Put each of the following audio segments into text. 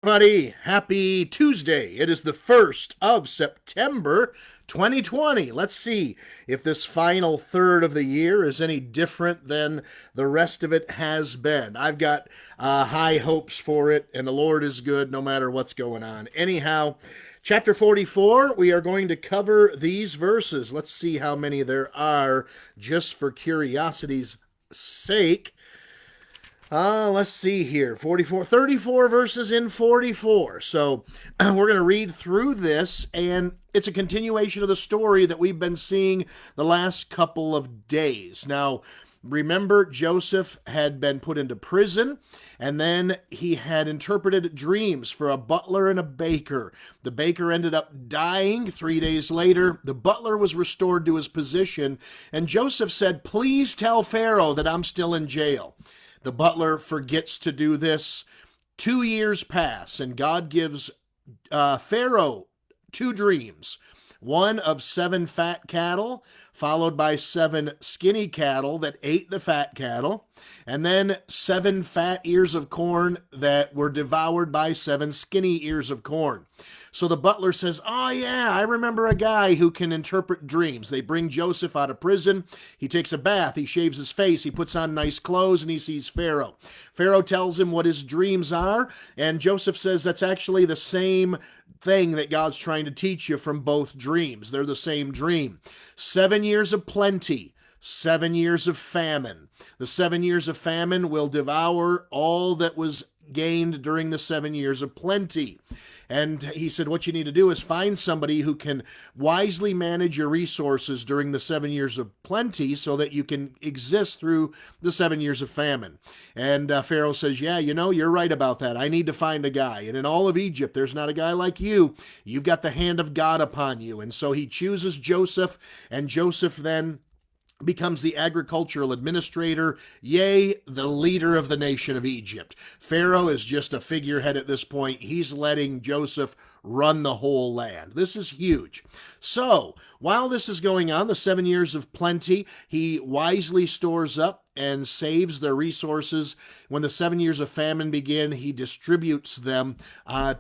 Everybody, happy Tuesday. It is the 1st of September 2020. Let's see if this final third of the year is any different than the rest of it has been. I've got high hopes for it, and the Lord is good no matter what's going on. Anyhow, chapter 44, we are going to cover these verses. Let's see how many there are just for curiosity's sake. Let's see here. 34 verses in 44. So we're going to read through this, and it's a continuation of the story that we've been seeing the last couple of days. Now, remember, Joseph had been put into prison, and then he had interpreted dreams for a butler and a baker. The baker ended up dying 3 days later. The butler was restored to his position, and Joseph said, "Please tell Pharaoh that I'm still in jail." The butler forgets to do this. 2 years pass, and God gives Pharaoh two dreams, one of 7 fat cattle, followed by 7 skinny cattle that ate the fat cattle, and then 7 fat ears of corn that were devoured by 7 skinny ears of corn. So the butler says, "Oh, yeah, I remember a guy who can interpret dreams." They bring Joseph out of prison. He takes a bath. He shaves his face. He puts on nice clothes, and he sees Pharaoh. Pharaoh tells him what his dreams are, and Joseph says that's actually the same thing that God's trying to teach you from both dreams. They're the same dream. 7 years of plenty. 7 years of famine. The 7 years of famine will devour all that was gained during the 7 years of plenty. And he said, what you need to do is find somebody who can wisely manage your resources during the 7 years of plenty so that you can exist through the 7 years of famine. And Pharaoh says, yeah, you're right about that. I need to find a guy. And in all of Egypt, there's not a guy like you. You've got the hand of God upon you. And so he chooses Joseph, and Joseph then becomes the agricultural administrator, yea, the leader of the nation of Egypt. Pharaoh is just a figurehead at this point. He's letting Joseph run the whole land. This is huge. So, while this is going on, the 7 years of plenty, he wisely stores up and saves their resources. When the 7 years of famine begin, he distributes them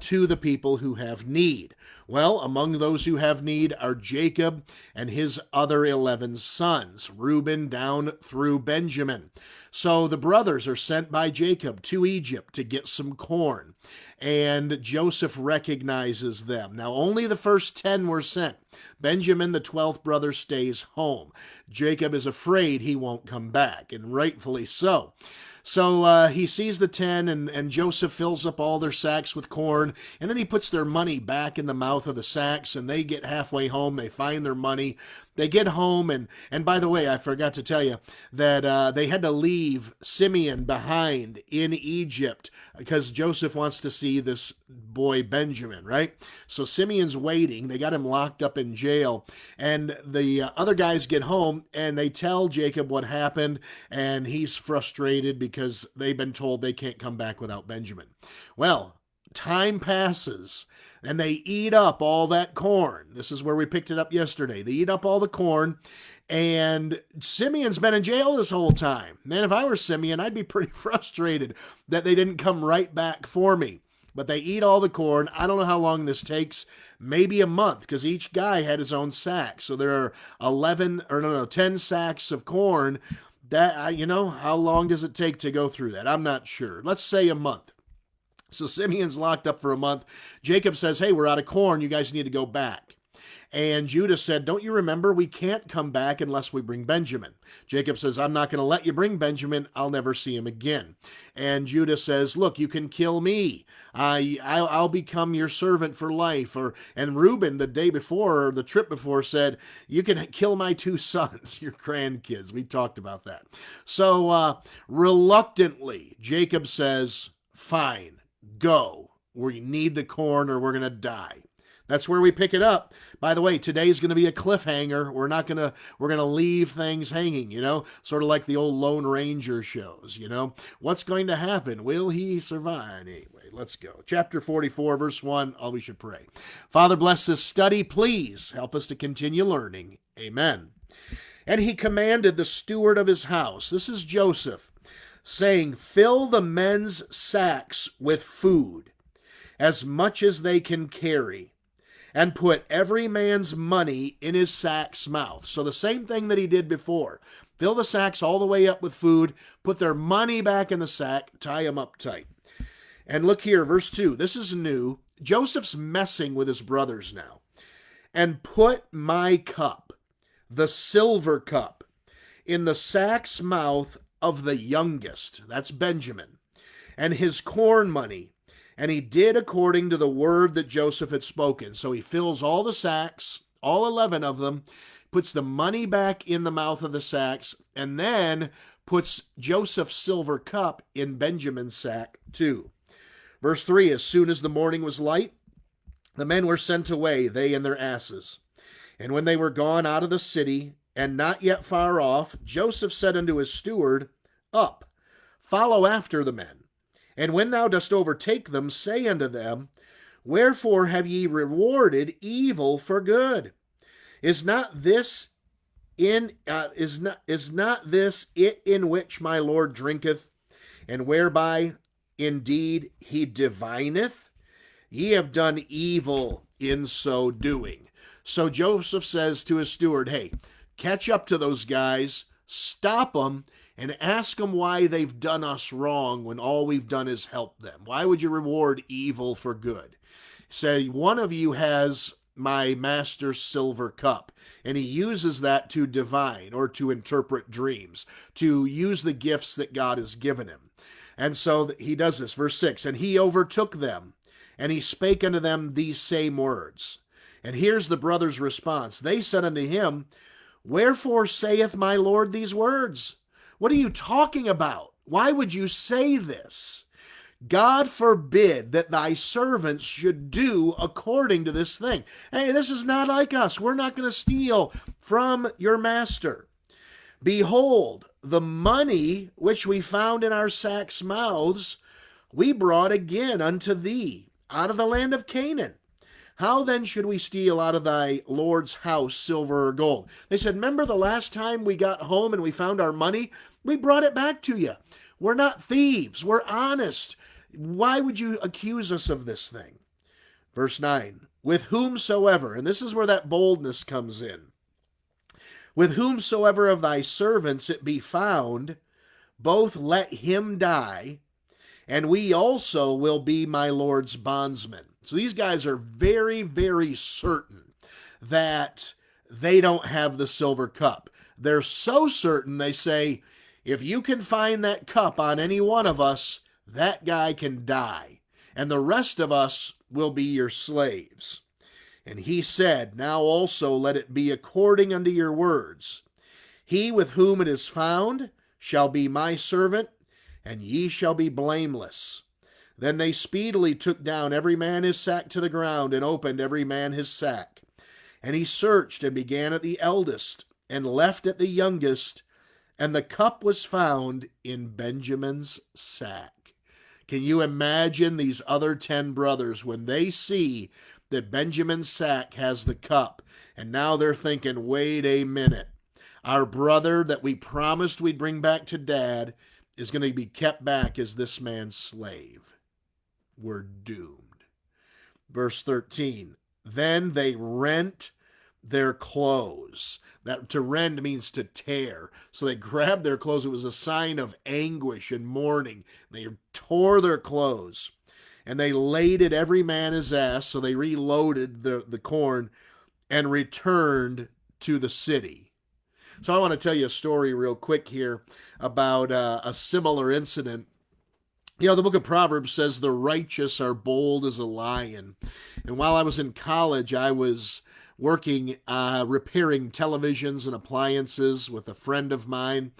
to the people who have need. Well, among those who have need are Jacob and his other 11 sons, Reuben down through Benjamin. So the brothers are sent by Jacob to Egypt to get some corn, and Joseph recognizes them. Now, only the first 10 were sent. Benjamin, the 12th brother, stays home. Jacob is afraid he won't come back, and rightfully so. So he sees the 10, and Joseph fills up all their sacks with corn, and then he puts their money back in the mouth of the sacks, and they get halfway home. They find their money. They get home, and by the way, I forgot to tell you that they had to leave Simeon behind in Egypt because Joseph wants to see this boy Benjamin, right? So Simeon's waiting. They got him locked up in jail, and the other guys get home, and they tell Jacob what happened, and he's frustrated because they've been told they can't come back without Benjamin. Well, time passes, and they eat up all that corn. This is where we picked it up yesterday. They eat up all the corn, and Simeon's been in jail this whole time. Man, if I were Simeon, I'd be pretty frustrated that they didn't come right back for me. But they eat all the corn. I don't know how long this takes. Maybe a month, because each guy had his own sack. So there are 10 sacks of corn. That, how long does it take to go through that? I'm not sure. Let's say a month. So Simeon's locked up for a month. Jacob says, hey, we're out of corn. You guys need to go back. And Judah said, don't you remember, we can't come back unless we bring Benjamin. Jacob says, I'm not going to let you bring Benjamin. I'll never see him again. And Judah says, look, you can kill me. I'll become your servant for life. And Reuben, the day before, or the trip before, said, you can kill my 2 sons, your grandkids. We talked about that. So reluctantly, Jacob says, fine, go. We need the corn or we're going to die. That's where we pick it up. By the way, today's going to be a cliffhanger. We're going to leave things hanging, sort of like the old Lone Ranger shows, What's going to happen? Will he survive? Anyway, let's go. Chapter 44, verse 1. Oh, we should pray. Father, bless this study. Please help us to continue learning. Amen. And he commanded the steward of his house, this is Joseph, saying, fill the men's sacks with food. as much as they can carry, and put every man's money in his sack's mouth. So the same thing that he did before. Fill the sacks all the way up with food, put their money back in the sack, tie them up tight. And look here, verse 2. This is new. Joseph's messing with his brothers now. And put my cup, the silver cup, in the sack's mouth of the youngest, that's Benjamin, and his corn money. And he did according to the word that Joseph had spoken. So he fills all the sacks, all 11 of them, puts the money back in the mouth of the sacks, and then puts Joseph's silver cup in Benjamin's sack too. Verse 3, as soon as the morning was light, the men were sent away, they and their asses. And when they were gone out of the city, and not yet far off, Joseph said unto his steward, Up, follow after the men. And when thou dost overtake them, say unto them, Wherefore have ye rewarded evil for good? Is not this is not this it in which my Lord drinketh, and whereby indeed he divineth? Ye have done evil in so doing. So Joseph says to his steward, hey, catch up to those guys, stop them, and ask them why they've done us wrong when all we've done is help them. Why would you reward evil for good? Say, one of you has my master's silver cup, and he uses that to divine or to interpret dreams, to use the gifts that God has given him. And so he does this. Verse 6, and he overtook them, and he spake unto them these same words. And here's the brothers' response. They said unto him, Wherefore saith my Lord these words? What are you talking about? Why would you say this? God forbid that thy servants should do according to this thing. Hey, this is not like us. We're not going to steal from your master. Behold, the money which we found in our sacks' mouths, we brought again unto thee out of the land of Canaan. How then should we steal out of thy Lord's house silver or gold? They said, remember the last time we got home and we found our money? We brought it back to you. We're not thieves. We're honest. Why would you accuse us of this thing? Verse 9, with whomsoever, and this is where that boldness comes in, with whomsoever of thy servants it be found, both let him die, and we also will be my Lord's bondsmen. So these guys are very, very certain that they don't have the silver cup. They're so certain they say, if you can find that cup on any one of us, that guy can die, and the rest of us will be your slaves. And he said, now also let it be according unto your words. He with whom it is found shall be my servant, and ye shall be blameless. Then they speedily took down every man his sack to the ground, and opened every man his sack. And he searched, and began at the eldest, and left at the youngest, and the cup was found in Benjamin's sack. Can you imagine these other 10 brothers when they see that Benjamin's sack has the cup, and now they're thinking, wait a minute, our brother that we promised we'd bring back to Dad is going to be kept back as this man's slave. We're doomed. Verse 13, then they rent their clothes. That to rend means to tear. So they grabbed their clothes. It was a sign of anguish and mourning. They tore their clothes, and they laded every man his ass. So they reloaded the corn and returned to the city. So I want to tell you a story real quick here about a similar incident. You know, the book of Proverbs says the righteous are bold as a lion. And while I was in college, I was working repairing televisions and appliances with a friend of mine,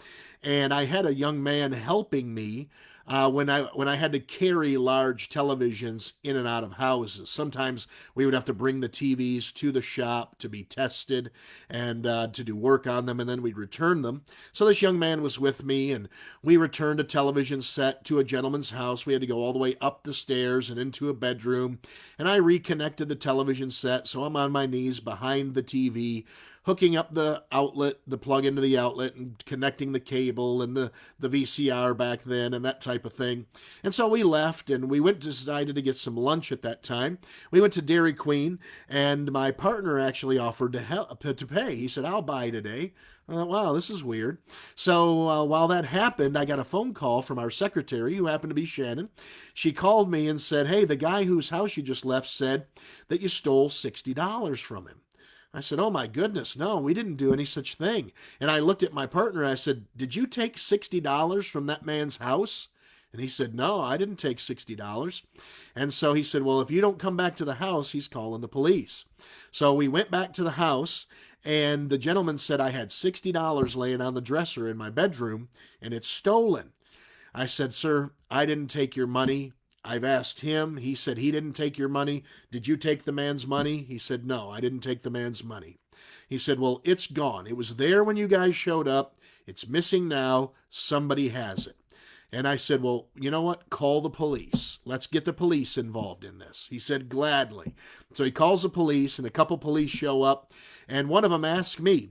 and I had a young man helping me when I had to carry large televisions in and out of houses. Sometimes we would have to bring the TVs to the shop to be tested and to do work on them, and then we'd return them. So this young man was with me, and we returned a television set to a gentleman's house. We had to go all the way up the stairs and into a bedroom, and I reconnected the television set, so I'm on my knees behind the TV, hooking up the outlet, the plug into the outlet, and connecting the cable and the VCR back then and that type of thing. And so we left, and we decided to get some lunch at that time. We went to Dairy Queen, and my partner actually offered to pay. He said, "I'll buy today." I thought, wow, this is weird. So while that happened, I got a phone call from our secretary, who happened to be Shannon. She called me and said, "Hey, the guy whose house you just left said that you stole $60 from him." I said, "Oh my goodness, no, we didn't do any such thing." And I looked at my partner and I said, "Did you take $60 from that man's house?" And he said, "No, I didn't take $60. And so he said, "Well, if you don't come back to the house, he's calling the police." So we went back to the house, and the gentleman said I had $60 laying on the dresser in my bedroom, and it's stolen. I said, "Sir, I didn't take your money. I've asked him. He said he didn't take your money. Did you take the man's money?" He said, "No, I didn't take the man's money." He said, "Well, it's gone. It was there when you guys showed up. It's missing now. Somebody has it." And I said, "Well, you know what? Call the police. Let's get the police involved in this." He said, "Gladly." So he calls the police, and a couple police show up, and one of them asked me,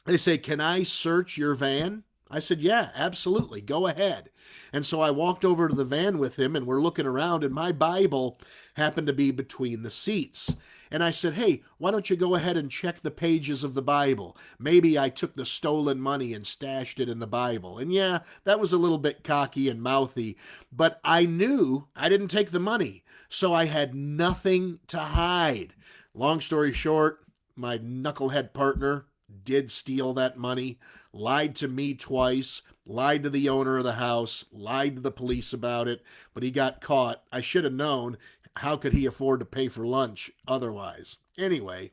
they say, "Can I search your van?" I said, "Yeah, absolutely. Go ahead." And so I walked over to the van with him, and we're looking around, and my Bible happened to be between the seats. And I said, "Hey, why don't you go ahead and check the pages of the Bible? Maybe I took the stolen money and stashed it in the Bible." And yeah, that was a little bit cocky and mouthy, but I knew I didn't take the money, so I had nothing to hide. Long story short, my knucklehead partner did steal that money, lied to me twice, lied to the owner of the house, lied to the police about it, but he got caught. I should have known. How could he afford to pay for lunch otherwise? Anyway,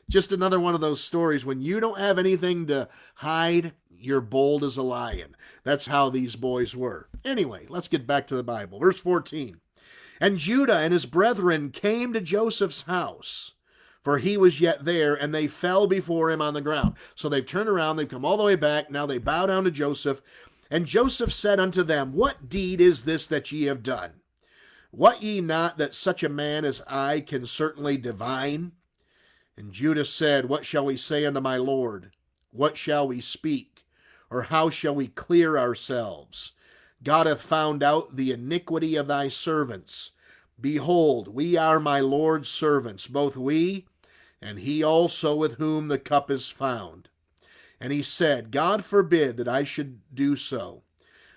just another one of those stories. When you don't have anything to hide, you're bold as a lion. That's how these boys were. Anyway, let's get back to the Bible. Verse 14. "And Judah and his brethren came to Joseph's house, for he was yet there, and they fell before him on the ground." So they've turned around, they've come all the way back. Now they bow down to Joseph. "And Joseph said unto them, What deed is this that ye have done? Wot ye not that such a man as I can certainly divine? And Judah said, What shall we say unto my Lord? What shall we speak? Or how shall we clear ourselves? God hath found out the iniquity of thy servants. Behold, we are my Lord's servants, both we, and he also with whom the cup is found. And he said, God forbid that I should do so.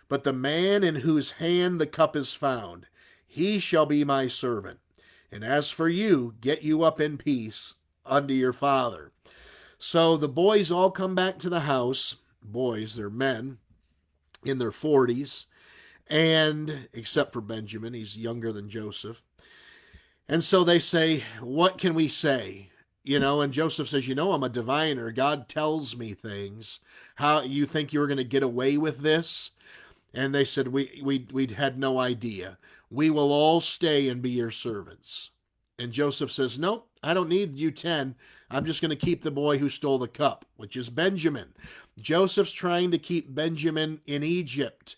But the man in whose hand the cup is found, he shall be my servant. And as for you, get you up in peace unto your father." So the boys all come back to the house. Boys, they're men in their 40s. And except for Benjamin, he's younger than Joseph. And so they say, "What can we say?" And Joseph says, "I'm a diviner. God tells me things. How you think you were going to get away with this?" And they said, we had no idea. "We will all stay and be your servants." And Joseph says, "Nope, I don't need you 10. I'm just going to keep the boy who stole the cup," which is Benjamin. Joseph's trying to keep Benjamin in Egypt.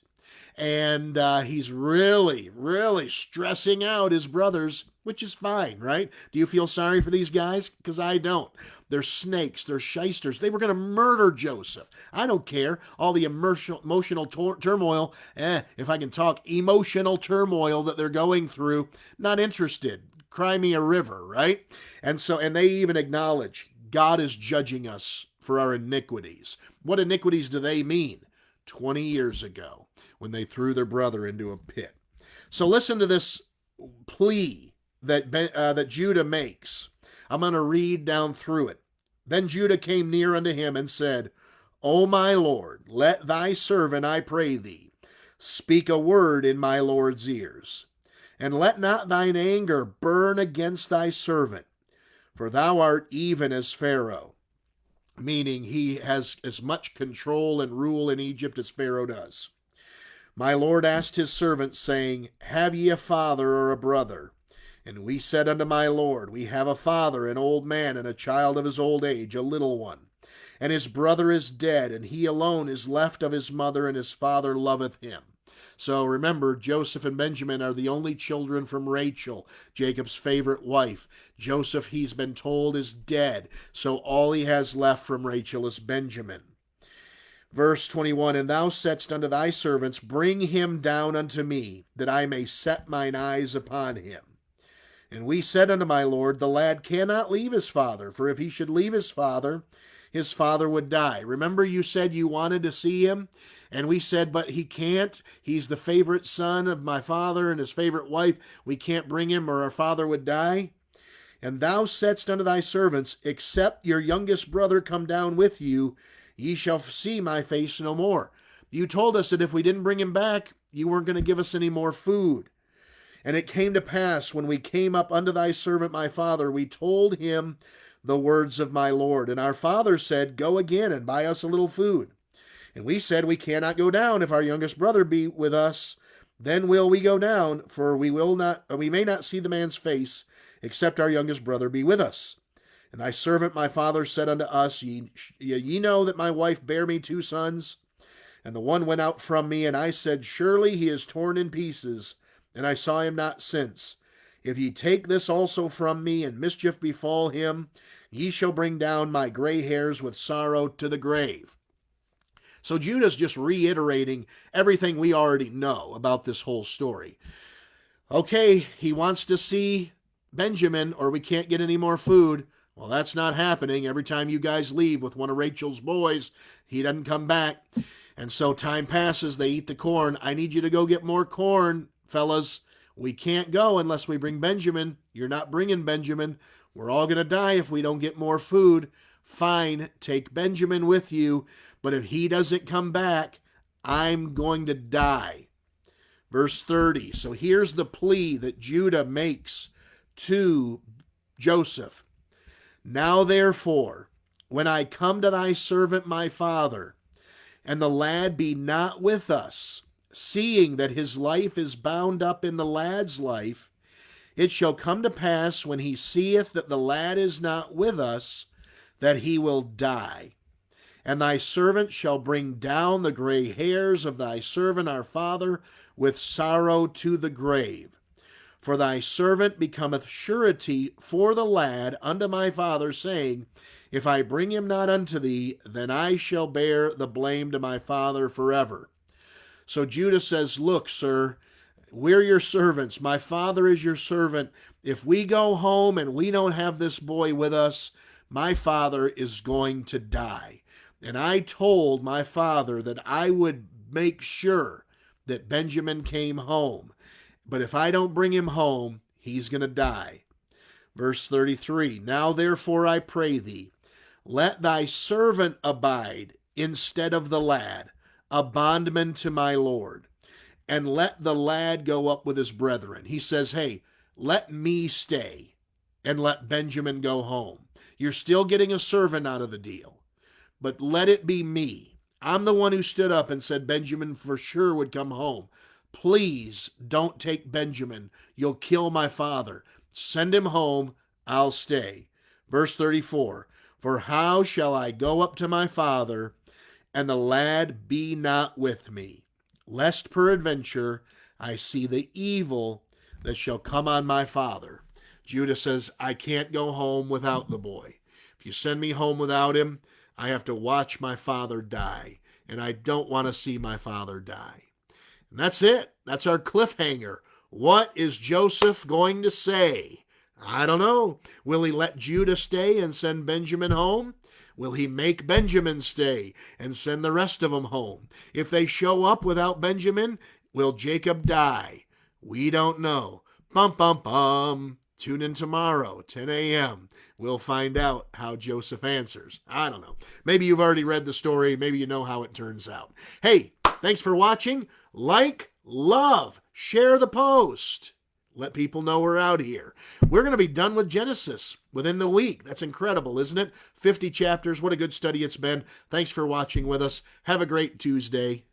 And he's really, really stressing out his brothers, which is fine, right? Do you feel sorry for these guys? Because I don't. They're snakes. They're shysters. They were going to murder Joseph. I don't care. All the emotional turmoil, if I can talk, emotional turmoil that they're going through, not interested. Cry me a river, right? And they even acknowledge God is judging us for our iniquities. What iniquities do they mean? 20 years ago, when they threw their brother into a pit. So listen to this plea that Judah makes. I'm going to read down through it. "Then Judah came near unto him and said, O my Lord, let thy servant, I pray thee, speak a word in my Lord's ears. And let not thine anger burn against thy servant, for thou art even as Pharaoh." Meaning he has as much control and rule in Egypt as Pharaoh does. "My Lord asked his servant, saying, Have ye a father or a brother? And we said unto my Lord, We have a father, an old man, and a child of his old age, a little one. And his brother is dead, and he alone is left of his mother, and his father loveth him." So remember, Joseph and Benjamin are the only children from Rachel, Jacob's favorite wife. Joseph, he's been told, is dead. So all he has left from Rachel is Benjamin. Verse 21, and thou saidst unto thy servants, bring him down unto me, that I may set mine eyes upon him. And we said unto my Lord, the lad cannot leave his father, for if he should leave his father would die. Remember, you said you wanted to see him? And we said, but he can't. He's the favorite son of my father and his favorite wife. We can't bring him, or our father would die. And thou saidst unto thy servants, except your youngest brother come down with you, ye shall see my face no more. You told us that if we didn't bring him back, you weren't going to give us any more food. And it came to pass, when we came up unto thy servant my father, we told him the words of my Lord. And our father said, go again and buy us a little food. And we said, we cannot go down. If our youngest brother be with us, then will we go down, for we may not see the man's face, except our youngest brother be with us. And thy servant my father said unto us, ye know that my wife bare me 2 sons, and the one went out from me, and I said, surely he is torn in pieces, and I saw him not since. If ye take this also from me, and mischief befall him, ye shall bring down my gray hairs with sorrow to the grave. So Judah's just reiterating everything we already know about this whole story. Okay, he wants to see Benjamin, or we can't get any more food. Well, that's not happening. Every time you guys leave with one of Rachel's boys, he doesn't come back. And so time passes, they eat the corn. I need you to go get more corn, fellas. We can't go unless we bring Benjamin. You're not bringing Benjamin. We're all going to die if we don't get more food. Fine, take Benjamin with you. But if he doesn't come back, I'm going to die. Verse 30. So here's the plea that Judah makes to Joseph. Now therefore, when I come to thy servant my father, and the lad be not with us, seeing that his life is bound up in the lad's life, it shall come to pass when he seeth that the lad is not with us, that he will die. And thy servant shall bring down the gray hairs of thy servant our father with sorrow to the grave. For thy servant becometh surety for the lad unto my father, saying, if I bring him not unto thee, then I shall bear the blame to my father forever. So Judah says, look, sir, we're your servants. My father is your servant. If we go home and we don't have this boy with us, my father is going to die. And I told my father that I would make sure that Benjamin came home. But if I don't bring him home, he's going to die. Verse 33, now therefore I pray thee, let thy servant abide instead of the lad, a bondman to my Lord, and let the lad go up with his brethren. He says, hey, let me stay and let Benjamin go home. You're still getting a servant out of the deal, but let it be me. I'm the one who stood up and said Benjamin for sure would come home. Please don't take Benjamin. You'll kill my father. Send him home. I'll stay. Verse 34, for how shall I go up to my father, and the lad be not with me, lest peradventure I see the evil that shall come on my father. Judah says, I can't go home without the boy. If you send me home without him, I have to watch my father die, and I don't want to see my father die. And that's it. That's our cliffhanger. What is Joseph going to say? I don't know. Will he let Judah stay and send Benjamin home? Will he make Benjamin stay and send the rest of them home? If they show up without Benjamin, will Jacob die? We don't know. Bum, bum, bum. Tune in tomorrow, 10 a.m. We'll find out how Joseph answers. I don't know. Maybe you've already read the story. Maybe you know how it turns out. Hey, thanks for watching. Like, love, share the post. Let people know we're out here. We're going to be done with Genesis within the week. That's incredible, isn't it? 50 chapters. What a good study it's been. Thanks for watching with us. Have a great Tuesday.